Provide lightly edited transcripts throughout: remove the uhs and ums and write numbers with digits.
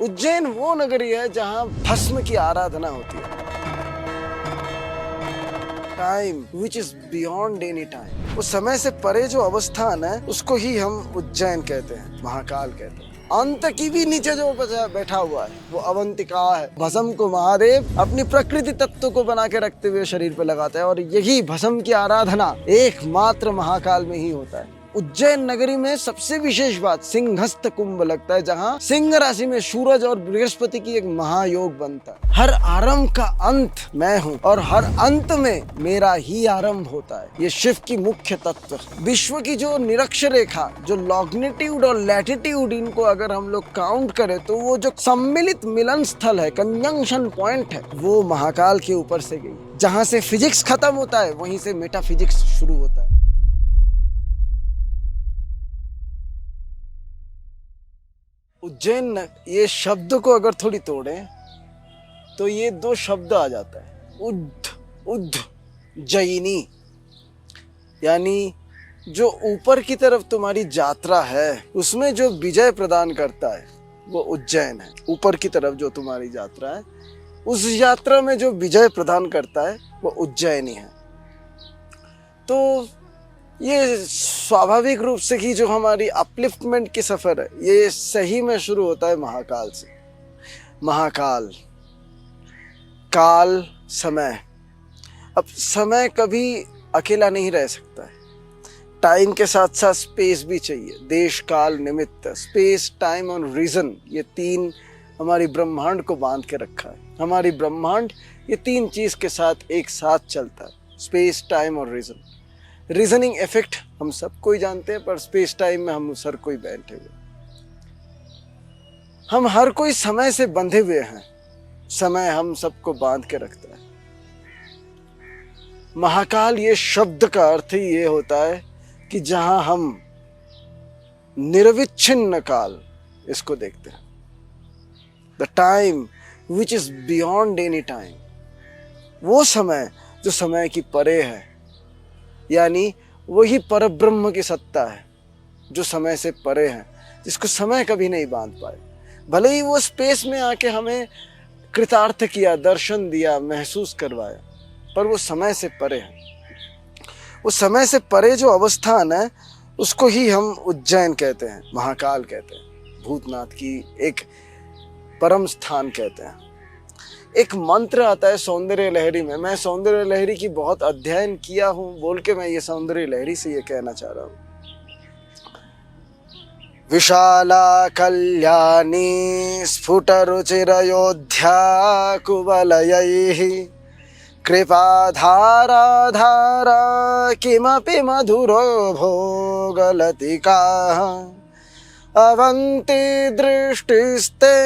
उज्जैन वो नगरी है जहाँ भस्म की आराधना होती है। Time which is beyond any time, वो समय से परे जो अवस्थान है उसको ही हम उज्जैन कहते हैं, महाकाल कहते हैं। अंत की भी नीचे जो बैठा हुआ है वो अवंतिका है। भस्म को महादेव अपनी प्रकृति तत्व को बना के रखते हुए शरीर पे लगाते हैं और यही भस्म की आराधना एकमात्र महाकाल में ही होता है। उज्जैन नगरी में सबसे विशेष बात सिंहस्थ कुंभ लगता है, जहाँ सिंह राशि में सूरज और बृहस्पति की एक महायोग बनता है। हर आरंभ का अंत मैं हूँ और हर अंत में मेरा ही आरंभ होता है। ये शिव की मुख्य तत्व है। विश्व की जो निरक्ष रेखा, जो लॉन्गिट्यूड और लैटिट्यूड, इनको अगर हम लोग काउंट करें तो वो जो सम्मिलित मिलन स्थल है, कंजंक्शन पॉइंट है, वो महाकाल के ऊपर से गई। जहाँ से फिजिक्स खत्म होता है वहीं से मेटाफिजिक्स शुरू होता है। उज्जैन, ये शब्द को अगर थोड़ी तोड़ें तो ये दो शब्द आ जाता है, उद्ध जैनी, यानी जो ऊपर की तरफ तुम्हारी यात्रा है उसमें जो विजय प्रदान करता है वो उज्जैन है। ऊपर की तरफ जो तुम्हारी यात्रा है उस यात्रा में जो विजय प्रदान करता है वो उज्जैन ही है। तो ये स्वाभाविक रूप से ही जो हमारी अपलिफ्टमेंट की सफर है ये सही में शुरू होता है महाकाल से। महाकाल, काल, समय। अब समय कभी अकेला नहीं रह सकता है, टाइम के साथ साथ स्पेस भी चाहिए। देश, काल, निमित्त, स्पेस, टाइम और रीजन, ये तीन हमारी ब्रह्मांड को बांध के रखा है। हमारी ब्रह्मांड ये तीन चीज के साथ एक साथ चलता है, स्पेस, टाइम और रीजन। रीजनिंग इफेक्ट हम सबको ही जानते हैं, पर स्पेस टाइम में हम हर कोई बैठे हुए, हम हर कोई समय से बंधे हुए हैं। समय हम सबको बांध के रखता है। महाकाल, ये शब्द का अर्थ ही ये होता है कि जहां हम निर्विच्छिन्न काल इसको देखते हैं। The time which is beyond any time, वो समय जो समय की परे है, यानी वही परब्रह्म की सत्ता है जो समय से परे है, जिसको समय कभी नहीं बांध पाए। भले ही वो स्पेस में आके हमें कृतार्थ किया, दर्शन दिया, महसूस करवाया, पर वो समय से परे है। वो समय से परे जो अवस्थान है उसको ही हम उज्जैन कहते हैं, महाकाल कहते हैं, भूतनाथ की एक परम स्थान कहते हैं। एक मंत्र आता है सौंदर्य लहरी में, मैं सौंदर्य लहरी की बहुत अध्ययन किया हूं बोल के मैं ये सौंदर्य लहरी से ये कहना चाह रहा हूं। विशाला कल्याणी स्फुट रुचिरयोध्या कुवलयैः कृपा धारा धारा किमपि मधुरो भोगलतिका अवंति दृष्टिस्ते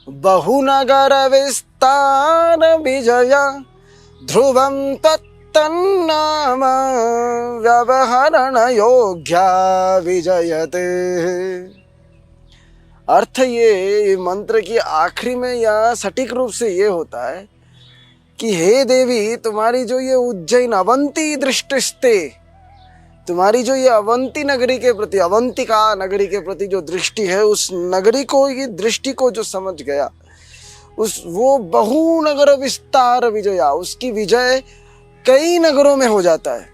बहुनगर विस्तार विजया ध्रुवं तन्नाम व्यवहरण योग्या विजयते। अर्थ ये मंत्र की आखिरी में या सटीक रूप से ये होता है कि हे देवी, तुम्हारी जो ये उज्जैन अवंती दृष्टिस्ते, तुम्हारी जो ये अवंती नगरी के प्रति, अवंतिका नगरी के प्रति जो दृष्टि है, उस नगरी को, ये दृष्टि को जो समझ गया, उस वो बहुनगर विस्तार विजया, उसकी विजय कई नगरों में हो जाता है,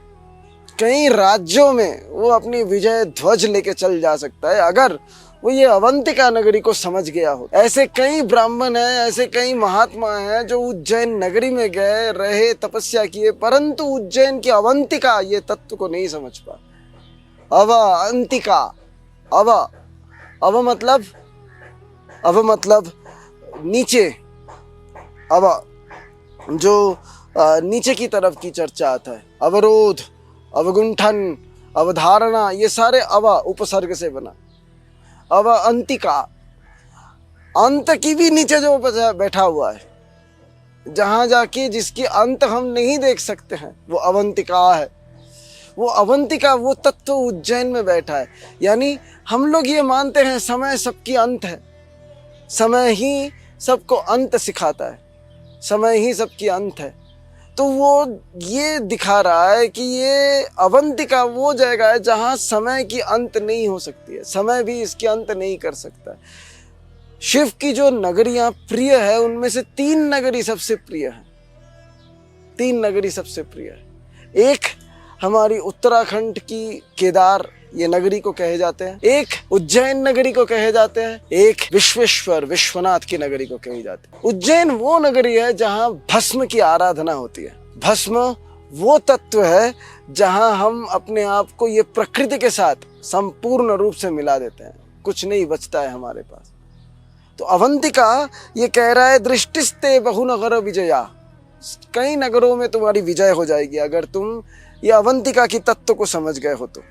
कई राज्यों में वो अपनी विजय ध्वज लेके चल जा सकता है अगर वो ये अवंतिका नगरी को समझ गया हो। ऐसे कई ब्राह्मण हैं, ऐसे कई महात्मा हैं जो उज्जैन नगरी में गए, रहे, तपस्या किए, परंतु उज्जैन की अवंतिका ये तत्व को नहीं समझ पा। अवंतिका, अव मतलब नीचे, जो नीचे की तरफ की चर्चा आता है, अवरोध, अवगुंठन, अवधारणा, ये सारे उपसर्ग से बना। अवंतिका, अंत की भी नीचे जो बैठा हुआ है, जहां जाके जिसकी अंत हम नहीं देख सकते हैं, वो अवंतिका है। वो अवंतिका, वो तत्व उज्जैन में बैठा है। यानी हम लोग ये मानते हैं समय सबकी अंत है, समय ही सबको अंत सिखाता है, समय ही सबकी अंत है। तो वो ये दिखा रहा है कि ये अवंतिका वो जगह है जहाँ समय की अंत नहीं हो सकती है, समय भी इसकी अंत नहीं कर सकता। शिव की जो नगरियां प्रिय है उनमें से 3 नगरी सबसे प्रिय है। 3 नगरी सबसे प्रिय है। एक हमारी उत्तराखंड की केदार ये नगरी को कहे जाते हैं, एक उज्जैन नगरी को कहे जाते हैं, एक विश्वेश्वर विश्वनाथ की नगरी को कही जाती है। उज्जैन वो नगरी है जहां भस्म की आराधना होती है। भस्म वो तत्व है जहां हम अपने आप को ये प्रकृति के साथ संपूर्ण रूप से मिला देते हैं, कुछ नहीं बचता है हमारे पास। तो अवंतिका ये कह रहा है दृष्टिस्ते बहुनगर विजया, कई नगरों में तुम्हारी विजय हो जाएगी अगर तुम ये अवंतिका की तत्व को समझ गए हो तो।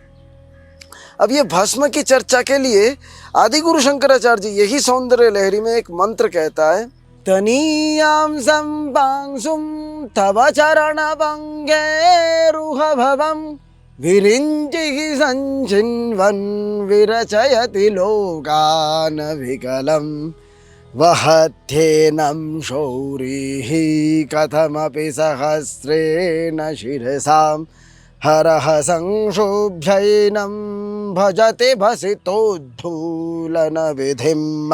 अब ये भस्म की चर्चा के लिए आदि गुरु शंकराचार्य जी यही सौंदर्य लहरी में एक मंत्र कहता है, तनीयां संपांसुम तव चरण भंगेरुह भवम विरिञ्चिः संचिन्वन् विरचयति लोकान् विकलं वहत्येनं शौरिः कथमपि सहस्रेण शिरसां हरः संशोभ्यैनं भजते भसितोद्धूलन विधिम्।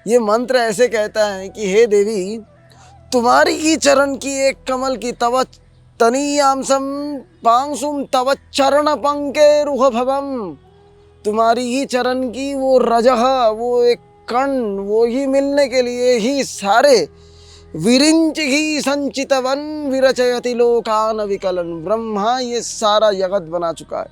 ये मंत्र ऐसे कहता है कि हे देवी, तुम्हारी ही चरण की एक कमल की तव तनीयांसम पांसुम तव चरण पंकेरुह भवम, तुम्हारी ही चरण की वो रजह, वो एक कण, वो ही मिलने के लिए ही सारे विरिंच ही संचितवन विरचयति लोकान विकलन, ब्रह्मा ये सारा जगत बना चुका है।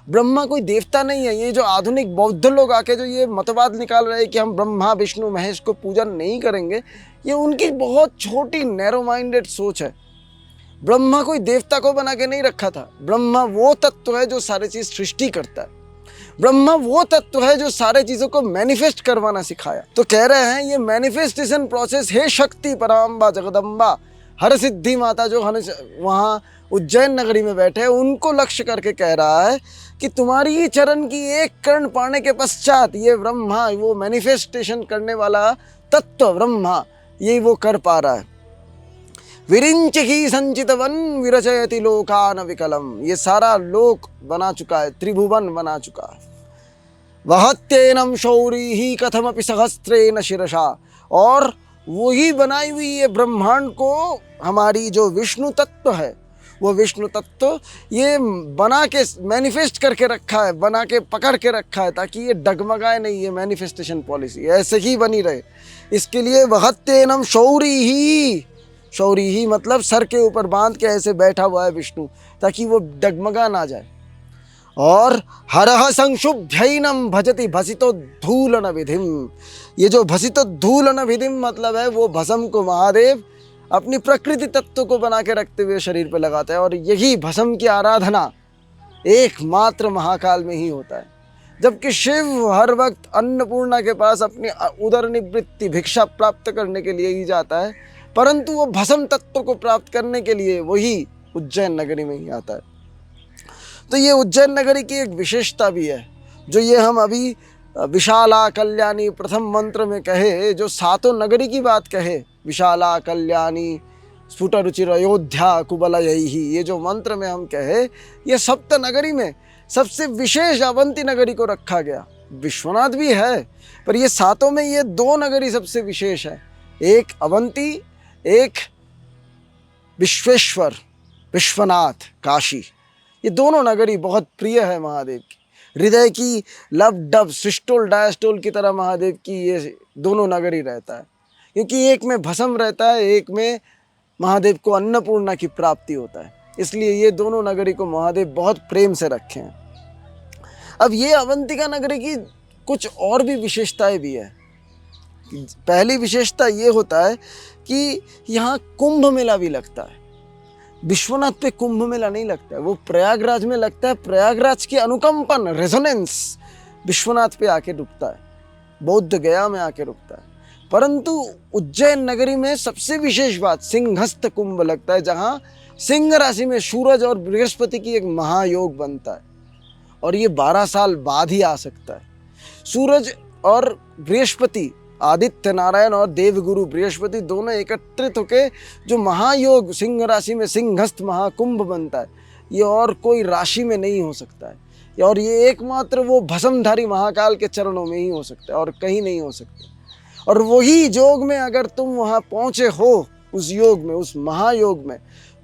ब्रह्मा कोई देवता नहीं है। ये जो आधुनिक बौद्ध लोग आके जो ये मतवाद निकाल रहे हैं कि हम ब्रह्मा विष्णु महेश को पूजन नहीं करेंगे, ये उनकी बहुत छोटी नैरो माइंडेड सोच है। ब्रह्मा कोई देवता को बना के नहीं रखा था। ब्रह्मा वो तत्व है जो सारी चीज सृष्टि करता है। ब्रह्मा वो तत्व है जो सारे चीजों को मैनिफेस्ट करवाना सिखाया। तो कह रहे हैं ये मैनिफेस्टेशन प्रोसेस, हे शक्ति पराम्बा जगदम्बा हर सिद्धि माता जो वहाँ उज्जैन नगरी में बैठे, उनको लक्ष्य करके कह रहा है कि तुम्हारी ही चरण की एक कर्ण पाने के पश्चात ये ब्रह्मा, वो मैनिफेस्टेशन करने वाला तत्व ब्रह्मा, ये वो कर पा रहा है। विरिंच ही संचितवन विरचयति लोकान विकलम, ये सारा लोक बना चुका है, त्रिभुवन बना चुका है। वहत्येनम शौरी ही कथमपि सहस्त्रेण शिरसा, और वही बनाई हुई ये ब्रह्मांड को हमारी जो विष्णु तत्व है, वो विष्णु तत्व ये बना के मैनिफेस्ट करके रखा है, बना के पकड़ के रखा है, ताकि ये डगमगाए नहीं। ये मैनिफेस्टेशन पॉलिसी ऐसे ही बनी रहे। इसके लिए वहत्येनम शौरी ही मतलब सर के ऊपर बांध के ऐसे बैठा हुआ है विष्णु, ताकि वो डगमगा ना जाए। और हरह संशुभ्यैनम भजति भसितोद्धूलन विधिम, ये जो भसितोद्धूलन विधिम मतलब है वो भस्म को महादेव अपनी प्रकृति तत्व को बना के रखते हुए शरीर पर लगाता है। और यही भस्म की आराधना एकमात्र महाकाल में ही होता है। जबकि शिव हर वक्त अन्नपूर्णा के पास अपनी उदर निवृत्ति भिक्षा प्राप्त करने के लिए ही जाता है, परंतु वो भस्म तत्व को प्राप्त करने के लिए वही उज्जैन नगरी में ही आता है। तो ये उज्जैन नगरी की एक विशेषता भी है, जो ये हम अभी विशाला कल्याणी प्रथम मंत्र में कहे, जो 7 नगरी की बात कहे, विशाला कल्याणी स्फुट रुचिर अयोध्या कुबलयैहि, ये जो मंत्र में हम कहे, ये 7 नगरी में सबसे विशेष अवंती नगरी को रखा गया। विश्वनाथ भी है, पर ये 7 में ये 2 नगरी सबसे विशेष है। एक अवंती, एक विश्वेश्वर विश्वनाथ काशी। ये दोनों नगरी बहुत प्रिय है महादेव की। हृदय की लब डब सिस्टोल डायस्टोल की तरह महादेव की ये दोनों नगरी रहता है, क्योंकि एक में भस्म रहता है, एक में महादेव को अन्नपूर्णा की प्राप्ति होता है। इसलिए ये दोनों नगरी को महादेव बहुत प्रेम से रखे हैं। अब ये अवंतिका नगरी की कुछ और भी विशेषताएं भी है। पहली विशेषता ये होता है कि यहाँ कुंभ मेला भी लगता है। विश्वनाथ पे कुंभ मेला नहीं लगता है, वो प्रयागराज में लगता है। प्रयागराज की अनुकंपन रेजोनेंस विश्वनाथ पे आके रुकता है, बौद्ध गया में आके रुकता है। परंतु उज्जैन नगरी में सबसे विशेष बात सिंहस्थ कुंभ लगता है, जहाँ सिंह राशि में सूरज और बृहस्पति की एक महायोग बनता है, और ये 12 साल बाद ही आ सकता है। सूरज और बृहस्पति, आदित्य नारायण और देवगुरु बृहस्पति दोनों एकत्रित होकर जो महायोग सिंह राशि में सिंहस्थ महाकुंभ बनता है, ये और कोई राशि में नहीं हो सकता है। और ये एकमात्र वो भस्मधारी महाकाल के चरणों में ही हो सकता है और कहीं नहीं हो सकता। और वही योग में अगर तुम वहाँ पहुँचे हो, उस योग में, उस महायोग में,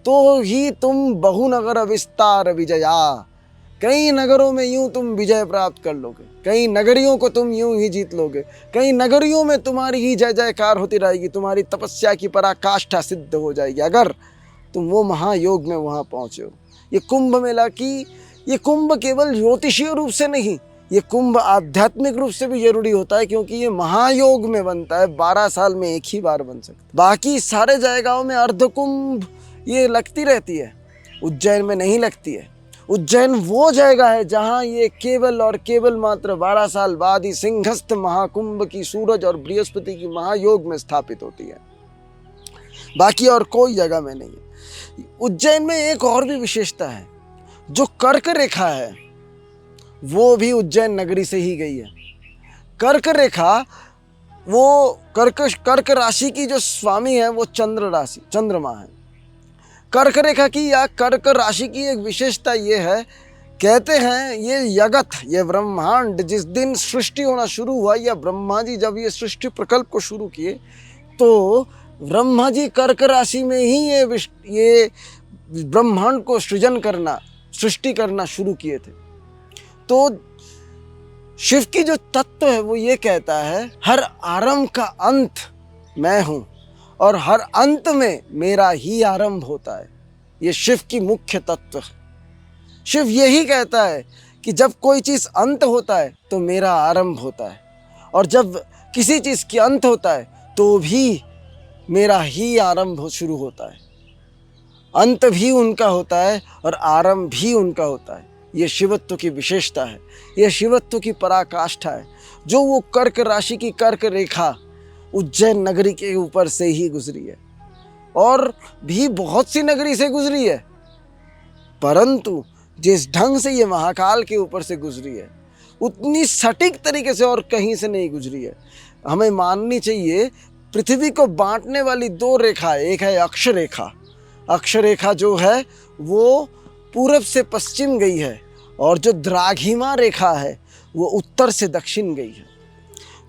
तो ही तुम बहुनगर विस्तार विजया, कई नगरों में यूं तुम विजय प्राप्त कर लोगे, कई नगरियों को तुम यूं ही जीत लोगे, कई नगरियों में तुम्हारी ही जय जयकार होती रहेगी, तुम्हारी तपस्या की पराकाष्ठा सिद्ध हो जाएगी अगर तुम वो महायोग में वहाँ पहुँचे हो। ये कुंभ मेला की, ये कुंभ केवल ज्योतिषीय रूप से नहीं, ये कुंभ आध्यात्मिक रूप से भी जरूरी होता है, क्योंकि ये महायोग में बनता है, 12 साल में एक ही बार बन सकता है। बाकी सारे जगहों में अर्धकुंभ ये लगती रहती है, उज्जैन में नहीं लगती है। उज्जैन वो जगह है जहाँ ये केवल और केवल मात्र 12 साल बाद ही सिंहस्थ महाकुंभ की सूरज और बृहस्पति की महायोग में स्थापित होती है, बाकी और कोई जगह में नहीं है। उज्जैन में एक और भी विशेषता है, जो कर्क रेखा है वो भी उज्जैन नगरी से ही गई है। कर्क रेखा, वो कर्क राशि की जो स्वामी है वो चंद्रमा है। कर्क रेखा की या कर्क राशि की एक विशेषता ये है, कहते हैं ये जगत, ये ब्रह्मांड जिस दिन सृष्टि होना शुरू हुआ, या ब्रह्मा जी जब ये सृष्टि प्रकल्प को शुरू किए, तो ब्रह्मा जी कर्क राशि में ही ये ब्रह्मांड को सृष्टि करना शुरू किए थे। तो शिव की जो तत्व है वो ये कहता है, हर आरंभ का अंत मैं हूँ और हर अंत में मेरा ही आरंभ होता है। ये शिव की मुख्य तत्व है। शिव यही कहता है कि जब कोई चीज़ अंत होता है तो मेरा आरंभ होता है, और जब किसी चीज़ की अंत होता है तो भी मेरा ही आरंभ शुरू होता है। अंत भी उनका होता है और आरंभ भी उनका होता है। ये शिवत्व की विशेषता है, ये शिवत्व की पराकाष्ठा है, जो वो कर्क राशि की कर्क रेखा उज्जैन नगरी के ऊपर से ही गुजरी है, और भी बहुत सी नगरी से गुजरी है, परंतु जिस ढंग से ये महाकाल के ऊपर से गुजरी है उतनी सटीक तरीके से और कहीं से नहीं गुजरी है। हमें माननी चाहिए, पृथ्वी को बांटने वाली 2 रेखा है, एक है अक्षरेखा। अक्षरेखा जो है वो पूरब से पश्चिम गई है, और जो द्राघिमा रेखा है वो उत्तर से दक्षिण गई है।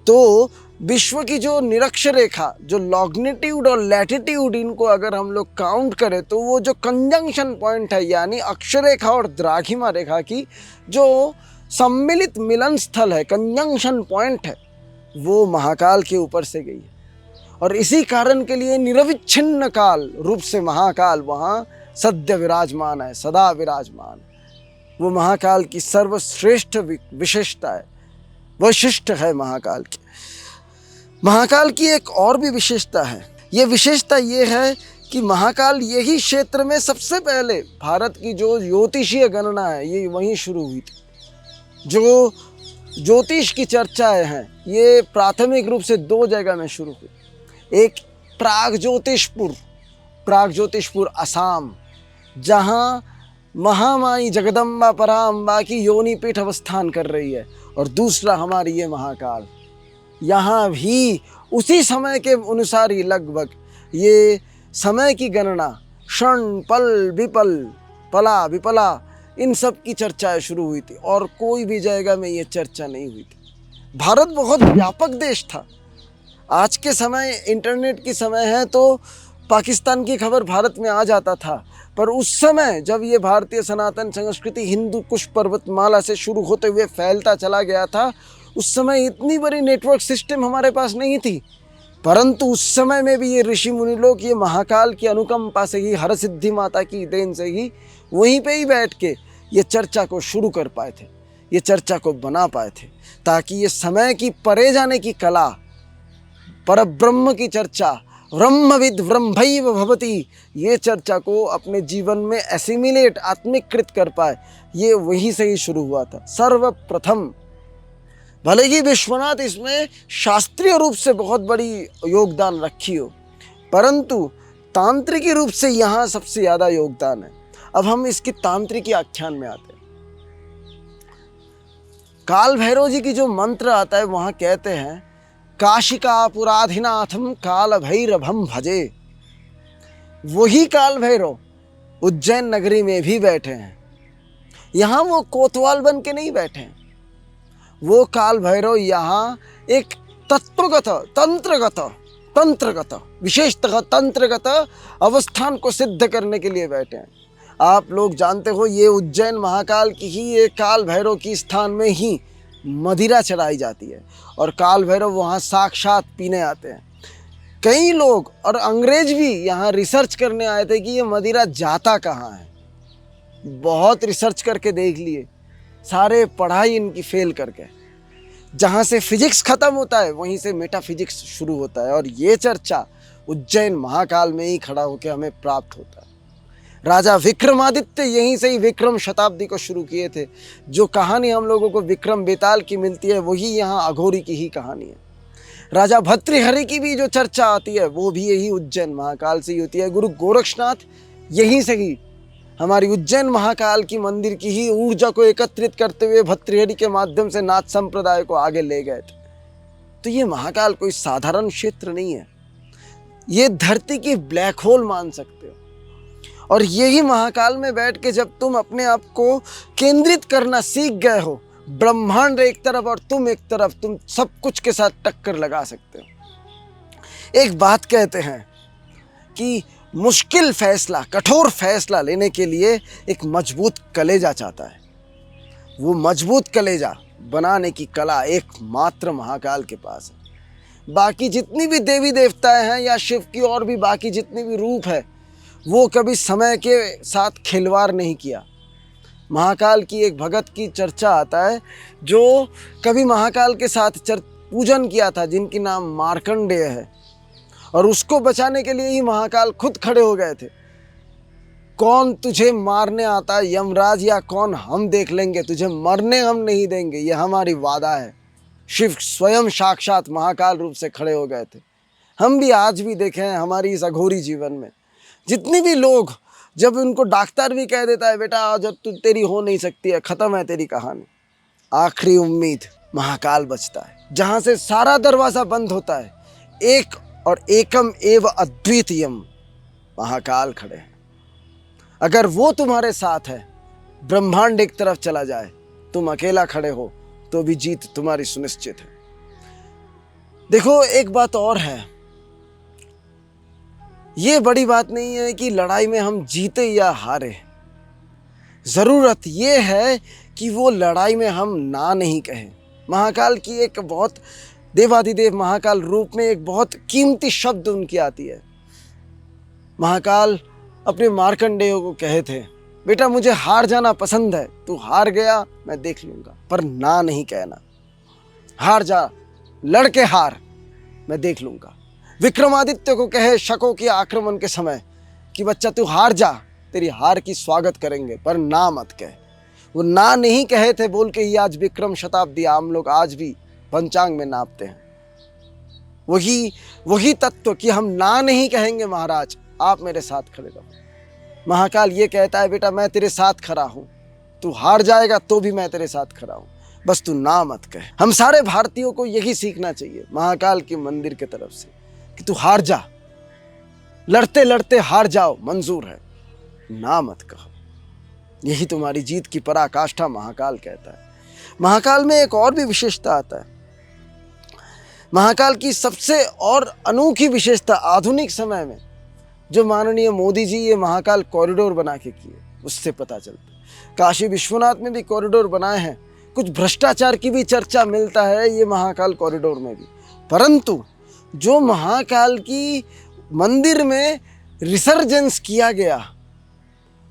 तो विश्व की जो निरक्षर रेखा, जो लॉन्गिट्यूड और लैटिट्यूड, इनको अगर हम लोग काउंट करें तो वो जो कंजंक्शन पॉइंट है, यानी अक्षरेखा और द्राघिमा रेखा की जो सम्मिलित मिलन स्थल है, कंजंक्शन पॉइंट है, वो महाकाल के ऊपर से गई है। और इसी कारण के लिए निरविच्छिन्न काल रूप से महाकाल वहाँ सद्य विराजमान है, सदा विराजमान है। वो महाकाल की सर्वश्रेष्ठ विशेषता है, वैशिष्ट है महाकाल की। महाकाल की एक और भी विशेषता है। ये विशेषता ये है कि महाकाल यही क्षेत्र में सबसे पहले भारत की जो ज्योतिषीय गणना है ये वहीं शुरू हुई थी। जो ज्योतिष की चर्चाएं हैं ये प्राथमिक रूप से 2 जगह में शुरू हुई। एक प्राग ज्योतिषपुर असम, जहाँ महामाई जगदम्बा पराम्बा की योनि पीठ अवस्थान कर रही है, और दूसरा हमारी ये महाकाल। यहाँ भी उसी समय के अनुसार ही लगभग ये समय की गणना, क्षण पल विपल पला विपला, इन सब की चर्चाएं शुरू हुई थी, और कोई भी जगह में ये चर्चा नहीं हुई थी। भारत बहुत व्यापक देश था। आज के समय इंटरनेट की समय है तो पाकिस्तान की खबर भारत में आ जाता था, पर उस समय जब ये भारतीय सनातन संस्कृति हिंदू कुश पर्वतमाला से शुरू होते हुए फैलता चला गया था, उस समय इतनी बड़ी नेटवर्क सिस्टम हमारे पास नहीं थी। परंतु उस समय में भी ये ऋषि मुनि लोग ये महाकाल की अनुकंपा से ही, हर सिद्धि माता की देन से ही वहीं पे ही बैठ के ये चर्चा को शुरू कर पाए थे, ये चर्चा को बना पाए थे, ताकि ये समय की परे जाने की कला, परब्रह्म की चर्चा, ब्रह्मविद ब्रह्मैव भवति, ये चर्चा को अपने जीवन में एसिमिलेट, आत्मिकृत कर पाए, ये वहीं से ही शुरू हुआ था सर्वप्रथम। भले ही विश्वनाथ इसमें शास्त्रीय रूप से बहुत बड़ी योगदान रखी हो, परंतु तांत्रिकी रूप से यहाँ सबसे ज़्यादा योगदान है। अब हम इसकी तांत्रिकी आख्यान में आते हैं। काल भैरव जी की जो मंत्र आता है वहाँ कहते हैं, काशिका पुराधिनाथम काल भैरवम भजे। वही काल भैरव उज्जैन नगरी में भी बैठे हैं। यहाँ वो कोतवाल बन के नहीं बैठे हैं। वो काल भैरव यहाँ एक तत्वगत तंत्रगत विशेषतः तंत्रगत अवस्थान को सिद्ध करने के लिए बैठे हैं। आप लोग जानते हो ये उज्जैन महाकाल की ही एक काल भैरव की स्थान में ही मदिरा चढ़ाई जाती है और काल भैरव वहाँ साक्षात पीने आते हैं। कई लोग और अंग्रेज भी यहाँ रिसर्च करने आए थे कि ये मदिरा जाता कहाँ है। बहुत रिसर्च करके देख लिए, सारे पढ़ाई इनकी फेल करके। जहाँ से फिजिक्स खत्म होता है वहीं से मेटाफिजिक्स शुरू होता है और ये चर्चा उज्जैन महाकाल में ही खड़ा होकर हमें प्राप्त होता है। राजा विक्रमादित्य यहीं से ही विक्रम शताब्दी को शुरू किए थे। जो कहानी हम लोगों को विक्रम बेताल की मिलती है वही यहाँ अघोरी की ही कहानी है। राजा भर्तृहरि की भी जो चर्चा आती है वो भी यही उज्जैन महाकाल से ही होती है। गुरु गोरक्षनाथ यहीं से ही हमारी उज्जैन महाकाल की मंदिर की ही ऊर्जा को एकत्रित करते हुए भर्तृहरि के माध्यम से नाथ संप्रदाय को आगे ले गए थे। तो ये महाकाल कोई साधारण क्षेत्र नहीं है, ये धरती की ब्लैक होल मान सकते हो। और यही महाकाल में बैठ के जब तुम अपने आप को केंद्रित करना सीख गए हो, ब्रह्मांड एक तरफ और तुम एक तरफ, तुम सब कुछ के साथ टक्कर लगा सकते हो। एक बात कहते हैं कि मुश्किल फैसला, कठोर फैसला लेने के लिए एक मजबूत कलेजा चाहता है। वो मजबूत कलेजा बनाने की कला एकमात्र महाकाल के पास है। बाकी जितनी भी देवी देवताएं हैं या शिव की और भी बाकी जितनी भी रूप है, वो कभी समय के साथ खिलवाड़ नहीं किया। महाकाल की एक भगत की चर्चा आता है जो कभी महाकाल के साथ पूजन किया था, जिनकी नाम मार्कंडेय है, और उसको बचाने के लिए ही महाकाल खुद खड़े हो गए थे। कौन तुझे मारने आता है, यमराज या कौन, हम देख लेंगे, तुझे मरने हम नहीं देंगे, ये हमारी वादा है। शिव स्वयं साक्षात महाकाल रूप से खड़े हो गए थे। हम भी आज भी देखे हैं हमारी इस अघोरी जीवन में, जितने भी लोग, जब उनको डॉक्टर भी कह देता है बेटा जब तू तेरी हो नहीं सकती है, खत्म है तेरी कहानी, आखिरी उम्मीद महाकाल बचता है, जहाँ से सारा दरवाज़ा बंद होता है। एक और एकम एव अद्वितीयम महाकाल खड़े हैं। अगर वो तुम्हारे साथ है, ब्रह्मांड एक तरफ चला जाए, तुम अकेला खड़े हो तो भी जीत तुम्हारी सुनिश्चित है। देखो एक बात और है, ये बड़ी बात नहीं है कि लड़ाई में हम जीते या हारे, ज़रूरत ये है कि वो लड़ाई में हम ना नहीं कहें। महाकाल की एक बहुत, देवाधिदेव महाकाल रूप में एक बहुत कीमती शब्द उनकी आती है। महाकाल अपने मार्कंडेय को कहे थे, बेटा मुझे हार जाना पसंद है, तू हार गया मैं देख लूँगा, पर ना नहीं कहना। हार जा, लड़के हार, मैं देख लूँगा। विक्रमादित्य को कहे शकों के आक्रमण के समय कि बच्चा तू हार जा, तेरी हार की स्वागत करेंगे, पर ना मत कहे। वो ना नहीं कहे थे बोल के ही आज विक्रम शताब्दी हम लोग आज भी पंचांग में नापते हैं। वही तत्व कि हम ना नहीं कहेंगे, महाराज आप मेरे साथ खड़े रहो। महाकाल ये कहता है बेटा मैं तेरे साथ खड़ा हूँ, तू हार जाएगा तो भी मैं तेरे साथ खड़ा हूँ, बस तू ना मत कहे। हम सारे भारतीयों को यही सीखना चाहिए महाकाल के मंदिर के तरफ से कि तू हार जा, लड़ते लड़ते हार जाओ, मंजूर है, ना मत कहो। यही तुम्हारी जीत की पराकाष्ठा महाकाल कहता है। महाकाल में एक और भी विशेषता आता है। महाकाल की सबसे और अनोखी विशेषता आधुनिक समय में जो माननीय मोदी जी ये महाकाल कॉरिडोर बना के किए, उससे पता चलता है। काशी विश्वनाथ में भी कॉरिडोर बनाए हैं, कुछ भ्रष्टाचार की भी चर्चा मिलता है ये महाकाल कॉरिडोर में भी, परंतु जो महाकाल की मंदिर में रिसर्जेंस किया गया,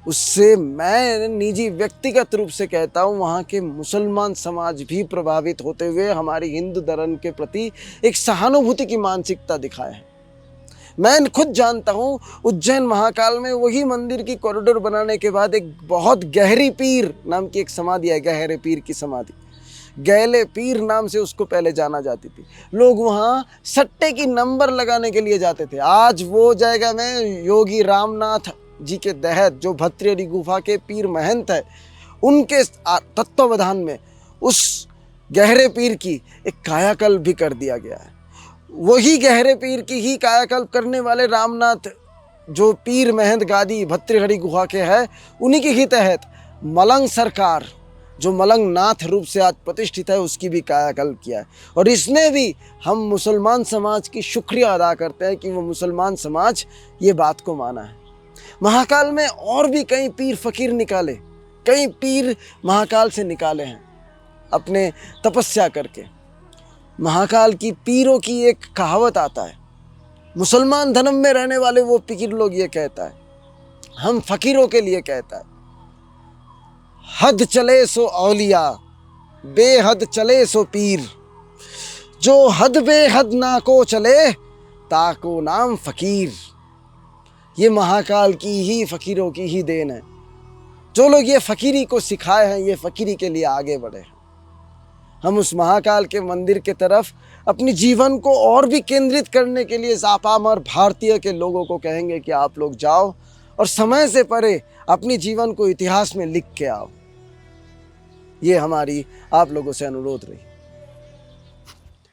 उससे मैं निजी व्यक्तिगत रूप से कहता हूँ वहाँ के मुसलमान समाज भी प्रभावित होते हुए हमारी हिंदू धर्म के प्रति एक सहानुभूति की मानसिकता दिखाए है। मैं खुद जानता हूँ उज्जैन महाकाल में वही मंदिर की कॉरिडोर बनाने के बाद एक बहुत गहरी पीर नाम की एक समाधि है, गहरे पीर की समाधि, गैले पीर नाम से उसको पहले जाना जाती थी। लोग वहाँ सट्टे की नंबर लगाने के लिए जाते थे। आज वो जगह में योगी रामनाथ जी के तहत जो भर्तृहरि गुफा के पीर महंत है, उनके तत्वावधान में उस गहरे पीर की एक कायाकल्प भी कर दिया गया है। वही गहरे पीर की ही कायाकल्प करने वाले रामनाथ जो पीर महंत गादी भर्तृहरि गुफा के है, उन्हीं के ही तहत मलंग सरकार जो मलंग नाथ रूप से आज प्रतिष्ठित है उसकी भी कायाकल्प किया है। और इसने भी हम मुसलमान समाज की शुक्रिया अदा करते हैं कि वो मुसलमान समाज ये बात को माना है। महाकाल में और भी कई पीर फकीर निकाले, कई पीर महाकाल से निकाले हैं अपने तपस्या करके। महाकाल की पीरों की एक कहावत आता है, मुसलमान धर्म में रहने वाले वो पीर लोग ये कहता है, हम फकीरों के लिए कहता है, हद चले सो औलिया, बेहद चले सो पीर, जो हद बेहद ना को चले ताको नाम फकीर। ये महाकाल की ही फकीरों की ही देन है। जो लोग ये फकीरी को सिखाए हैं, ये फकीरी के लिए आगे बढ़े हैं। हम उस महाकाल के मंदिर के तरफ अपनी जीवन को और भी केंद्रित करने के लिए जापामर भारतीय के लोगों को कहेंगे कि आप लोग जाओ और समय से परे अपनी जीवन को इतिहास में लिख के आओ। ये हमारी आप लोगों से अनुरोध रही।